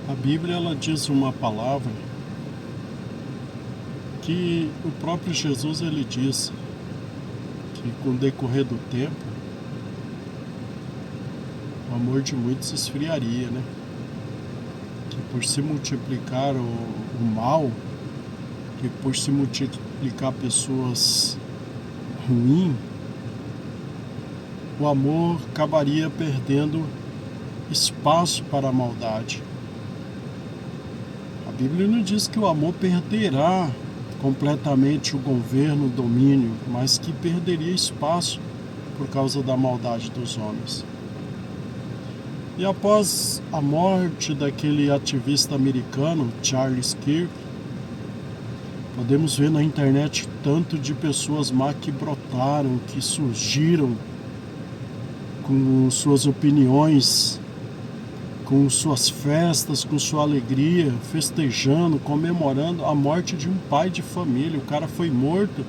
A Bíblia ela diz uma palavra que o próprio Jesus ele disse que com o decorrer do tempo o amor de muitos se esfriaria, né? Que por se multiplicar o mal, que por se multiplicar pessoas ruins, o amor acabaria perdendo espaço para a maldade. A Bíblia não diz que o amor perderá completamente o governo, o domínio, mas que perderia espaço por causa da maldade dos homens. E após a morte daquele ativista americano, Charles Kirk, podemos ver na internet tanto de pessoas má que brotaram, que surgiram com suas opiniões, com suas festas, com sua alegria, festejando, comemorando a morte de um pai de família. O cara foi morto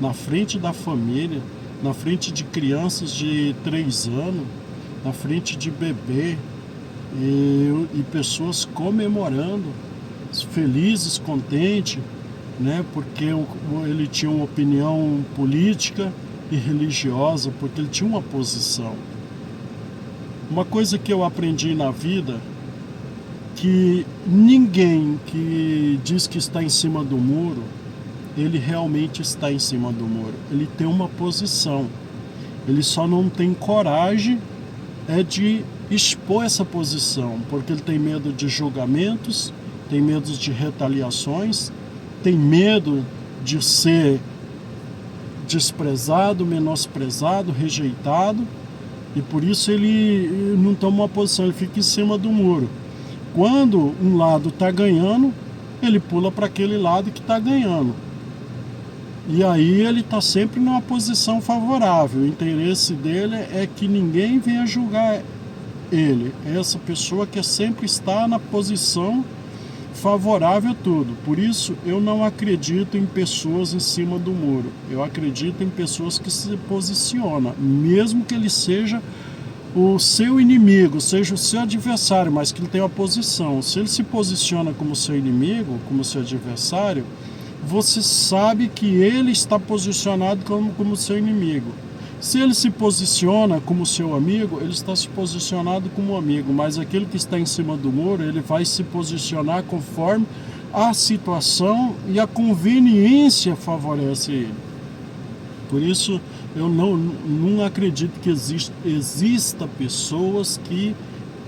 na frente da família, na frente de crianças de 3 anos, na frente de bebê, e pessoas comemorando, felizes, contentes, né, porque ele tinha uma opinião política e religiosa, porque ele tinha uma posição. Uma coisa que eu aprendi na vida, que ninguém que diz que está em cima do muro, ele realmente está em cima do muro. Ele tem uma posição. Ele só não tem coragem de expor essa posição, porque ele tem medo de julgamentos, tem medo de retaliações, tem medo de ser desprezado, menosprezado, rejeitado. E por isso ele não toma uma posição, ele fica em cima do muro. Quando um lado está ganhando, ele pula para aquele lado que está ganhando. E aí ele está sempre numa posição favorável. O interesse dele é que ninguém venha julgar ele. Essa pessoa quer sempre estar na posição favorável a tudo. Por isso eu não acredito em pessoas em cima do muro. Eu acredito em pessoas que se posicionam, mesmo que ele seja o seu inimigo, seja o seu adversário, mas que ele tenha uma posição. Se ele se posiciona como seu inimigo, como seu adversário, você sabe que ele está posicionado como seu inimigo. Se ele se posiciona como seu amigo, ele está se posicionado como amigo, mas aquele que está em cima do muro, ele vai se posicionar conforme a situação e a conveniência favorece ele. Por isso, eu não acredito que exista pessoas que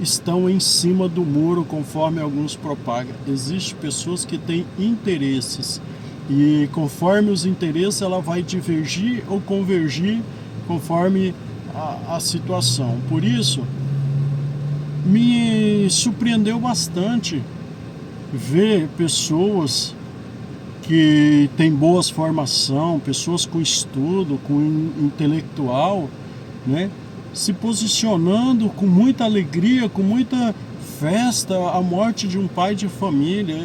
estão em cima do muro, conforme alguns propagam. Existem pessoas que têm interesses, e conforme os interesses, ela vai divergir ou convergir conforme a situação. Por isso, me surpreendeu bastante ver pessoas que têm boas formação, pessoas com estudo, com intelectual, né, se posicionando com muita alegria, com muita festa, a morte de um pai de família.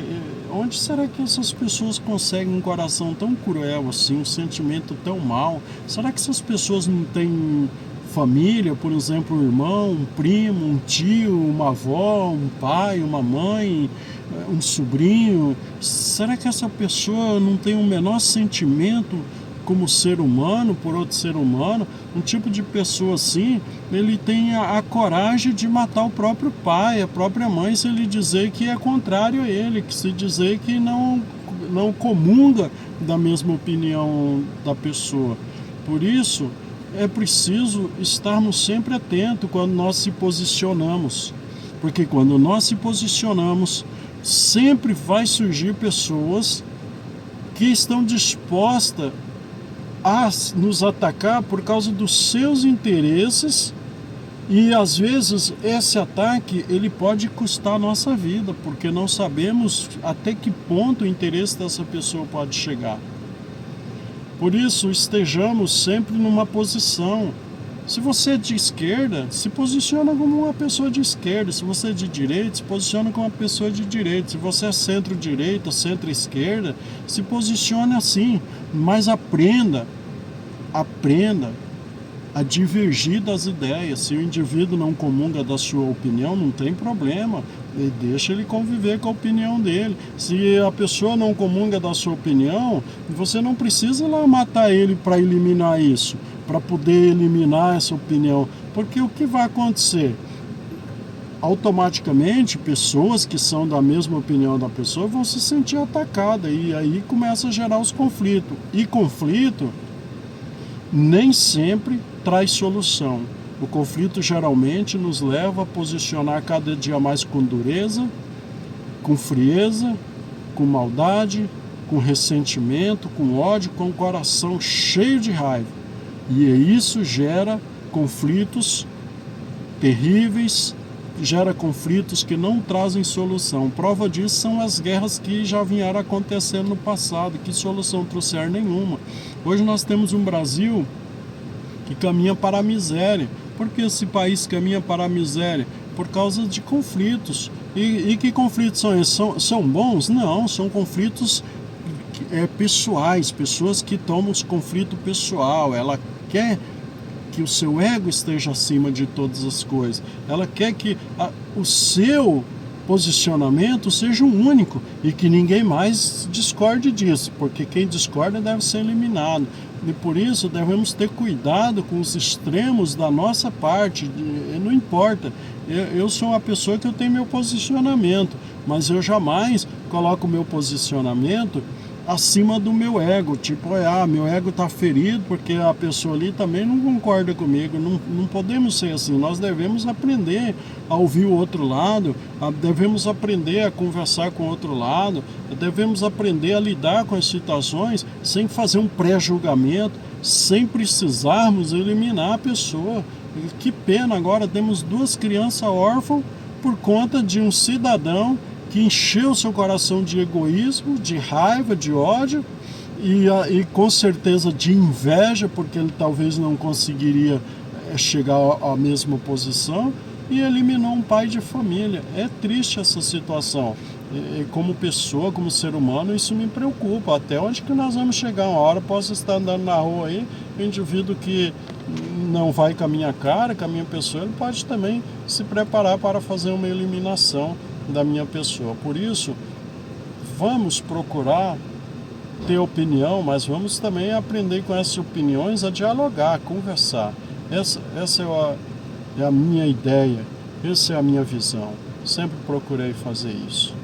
Onde será que essas pessoas conseguem um coração tão cruel assim, um sentimento tão mau? Será que essas pessoas não têm família, por exemplo, um irmão, um primo, um tio, uma avó, um pai, uma mãe, um sobrinho? Será que essa pessoa não tem o menor sentimento como ser humano, por outro ser humano? Um tipo de pessoa assim, ele tem a coragem de matar o próprio pai, a própria mãe, se ele dizer que é contrário a ele, que se dizer que não comunga da mesma opinião da pessoa. Por isso, é preciso estarmos sempre atentos quando nós se posicionamos, porque quando nós se posicionamos, sempre vai surgir pessoas que estão dispostas a nos atacar por causa dos seus interesses, e às vezes esse ataque ele pode custar a nossa vida, porque não sabemos até que ponto o interesse dessa pessoa pode chegar. Por isso, estejamos sempre numa posição. Se você é de esquerda, se posiciona como uma pessoa de esquerda. Se você é de direita, se posiciona como uma pessoa de direita. Se você é centro-direita, centro-esquerda, se posicione assim. Mas aprenda a divergir das ideias. Se o indivíduo não comunga da sua opinião, não tem problema, deixa ele conviver com a opinião dele. Se a pessoa não comunga da sua opinião, você não precisa ir lá matar ele para eliminar isso, para poder eliminar essa opinião, porque o que vai acontecer? Automaticamente, pessoas que são da mesma opinião da pessoa vão se sentir atacadas, e aí começa a gerar os conflitos. E conflito nem sempre traz solução. O conflito geralmente nos leva a posicionar cada dia mais com dureza, com frieza, com maldade, com ressentimento, com ódio, com o coração cheio de raiva. E isso gera conflitos terríveis, gera conflitos que não trazem solução. Prova disso são as guerras que já vieram acontecendo no passado, que solução trouxeram nenhuma. Hoje nós temos um Brasil que caminha para a miséria. Por que esse país caminha para a miséria? Por causa de conflitos. E que conflitos são esses? São bons? Não, são conflitos pessoais, pessoas que tomam esse conflito pessoal. Ela quer que o seu ego esteja acima de todas as coisas. Ela quer que o seu posicionamento seja um único e que ninguém mais discorde disso, porque quem discorda deve ser eliminado. E por isso devemos ter cuidado com os extremos da nossa parte. Não importa, eu sou uma pessoa que eu tenho meu posicionamento, mas eu jamais coloco o meu posicionamento acima do meu ego, tipo, meu ego está ferido porque a pessoa ali também não concorda comigo. Não podemos ser assim. Nós devemos aprender a ouvir o outro lado, devemos aprender a conversar com o outro lado, devemos aprender a lidar com as situações sem fazer um pré-julgamento, sem precisarmos eliminar a pessoa. Que pena, agora temos 2 crianças órfãs por conta de um cidadão que encheu seu coração de egoísmo, de raiva, de ódio e com certeza de inveja, porque ele talvez não conseguiria chegar à mesma posição, e eliminou um pai de família. É triste essa situação. E como pessoa, como ser humano, isso me preocupa. Até onde que nós vamos chegar? Uma hora posso estar andando na rua aí, um indivíduo que não vai com a minha cara, com a minha pessoa, ele pode também se preparar para fazer uma eliminação da minha pessoa. Por isso, vamos procurar ter opinião, mas vamos também aprender com essas opiniões a dialogar, a conversar. Essa é a minha ideia, essa é a minha visão. Sempre procurei fazer isso.